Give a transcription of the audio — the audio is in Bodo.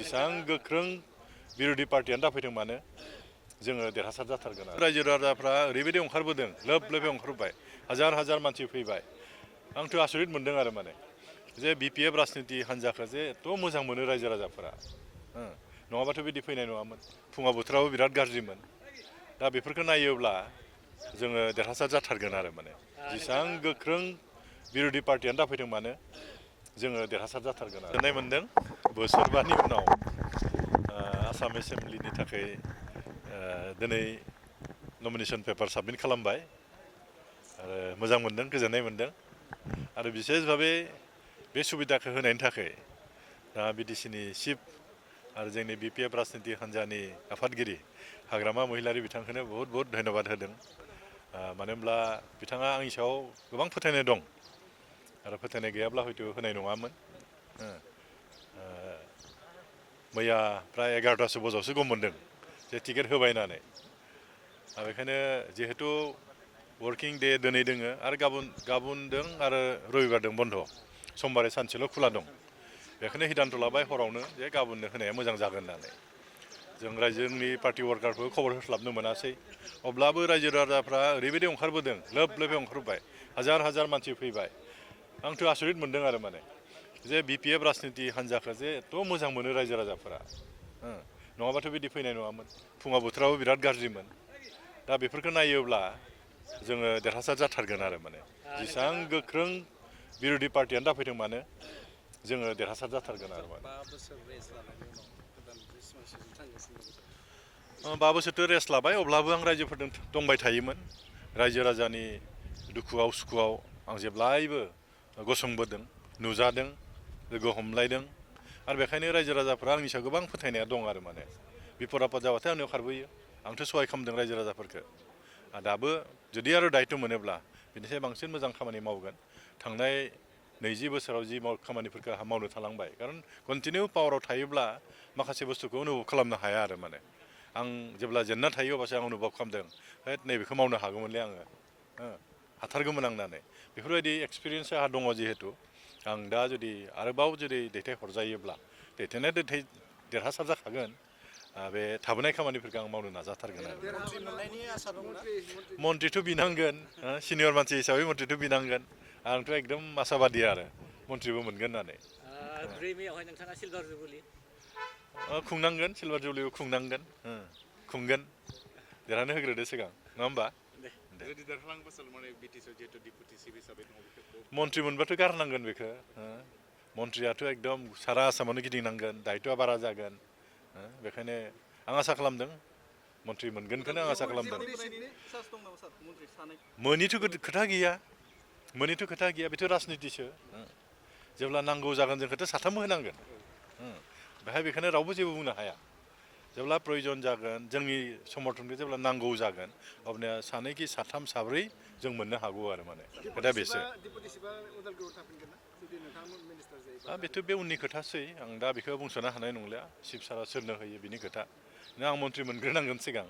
जेसेबां गोख्रों बिरोधी पार्टियानो दाफैथों मानो जोङो देरहासार जाथारगोन। रायजो राजाफ्रा ओरैबायदि ओंखारबोदों, लोब लोबै ओंखारबाय, हाजार हाजार मानसि फैबाय। आंथ' आसरित मोनदों आरो माने जे बिपिएफ राजनिति हान्जाखौ जे एथ' मोजां मोनो रायजो राजाफोरा। नङाबाथ' बिदि फैनाय नङामोन। फुङाव बोथोराबो बिराद गाज्रिमोन। दा बेफोरखौ नायोब्ला जोङो देरहासार जाथारगोन आरो माने जेसेबां गोख्रों बिरोधी पार्टियानो दाफैथों मानो जोङो देरहासार जाथारगोन आरो गोजोननाय मोनदों बोसोरबानि उनाव आसाम एसेम्ब्लिनि थाखाय दिनै नमिनेसन पेपार साबमिट खालामबाय आरो मोजां मोनदों, गोजोननाय मोनदों आरो बिसेस भाबे बे सुबिदाखौ होनायनि थाखाय दा बिटिसिनि चिफ आरो जोंनि बिपिएफ राजनिति हान्जानि आफादगिरि हाग्रामा महिलारि बिथांखौनो बहुत बहुत धन्यबाद होदों। मानो होनब्ला बिथाङा आंनि सायाव गोबां फोथायनाय दं आरो फोथायनाय गैयाब्ला हयथ' होनाय नङामोन। मैया प्राय 11टासो बजावसो गम मोनदों जे टिकेट होबाय होननानै। बेखायनो जिहेतु वर्किं डे दिनै दोङो आरो गाबोन दं आरो रबिबार दं बन्द', समबारै सानसेल' खुला दं। बेखायनो हिदान्त लाबाय हरावनो जे गाबोननो होनाया मोजां जागोन होननानै। जों रायजोनि पार्टि वार्कारफोरखौ खबर होस्लाबनो मोनासै, अब्लाबो रायजो राजाफ्रा ओरैबायदि ओंखारबोदों, लोब लोबै ओंखारबाय, हाजार हाजार मानसि फैबाय। आंथ' आसरित मोनदों आरो माने जे बिपिएफ राजनिति हान्जाखौ जे एथ' मोजां मोनो रायजो राजाफोरा। नङाबाथ' बिदि फैनाय नङामोन। फुङाव बोथोराबो बिराद गाज्रिमोन। दा बेफोरखौ नायोब्ला जोङो देरहासार जाथारगोन आरो माने जेसेबां गोख्रों बिरोधी पार्टियानो दाफैथों मानो जोङो देरहासार जाथारगोन आरो माने 5 बोसोरथ' रेस्ट लाबाय, अब्लाबो आं रायजोफोरजों दंबाय थायोमोन। रायजो राजानि दुखुआव सुखुआव आं जेब्लायबो गसंबोदों, नुजादों, लोगो हमलायदों आरो बेखायनो रायजो राजाफ्रा आंनि सायाव गोबां फोथायनाया दं आरो माने बिपद आफद जाबाथाय आंनियाव खारबोयो। आंथ' सहाय खालामदों रायजो राजाफोरखौ। दाबो जुदि आरो दायित्व मोनोब्ला बिनिफ्राय बांसिन मोजां खामानि मावगोन। थांनाय 20 बोसोराव जि खामानिफोरखौ मावनो थालांबाय, खारन कन्टिनिउ पावाराव थायोब्ला माखासे बुस्थुखौ अनुभब खालामनो हाया आरो माने आं जेब्ला जेनना थायो अब्लासो आं अनुभब खालामदों नैबेखौ मावनो हागौमोनलै आङो, हाथारगौमोन आं होननानै। बेफोरबायदि एक्सपिरियेन्स आंहा दङ जिहेतु आं दा जुदि आरोबाव जुदि दैथायहरजायोब्ला देरहासार जाखागोन। बे थाबोनाय खामानिफोरखौ आं मावनो नाजाथारगोन आरो। मन्थ्रिथ' बिनांगोन, सिनियर मानसि हिसाबै मन्थ्रिथ' बिनांगोन। आंथ' एकदम आसाबादि आरो मन्थ्रिबो मोनगोन होननानै। 2 मेआवहाय नोंथाङा सिलभार जुबुलि खुंनांगोन, सिलभार जुबलिबो खुंनांगोन, खुंगोन। देरहानो होग्रोदो सिगां, नङा होमबा? मन्थ्रि मोनबाथ' गारनांगोन बेखौ। मन्थ्रियाथ' एकदम सारा आसामावनो गिदिंनांगोन, दायित्वआ बारा जागोन। बेखायनो आं आसा खालामदों मन्थ्रि मोनगोनखौनो आं आसा खालामदों। मोनिथ' खोथा गैया, बेथ' राजनितिसो। जेब्ला नांगौ जागोन जोंखौथ' साथामबो होनांगोन। बेहाय बेखायनो रावबो जेबो बुंनो हाया। जेब्ला प्रयजन जागोन, जोंनि समर्थनखौ जेब्ला नांगौ जागोन, अब्ला सानै कि साथाम साब्रै जों मोननो हागौ आरो माने खोथा बेसो। बेथ' बे उननि खोथासै, आं दा बेखौ बुंस'नो हानाय नंलिया। चिफ सारा सोरनो होयो बिनि खोथा। आं मन्थ्रि मोनग्रोनांगोन सिगां।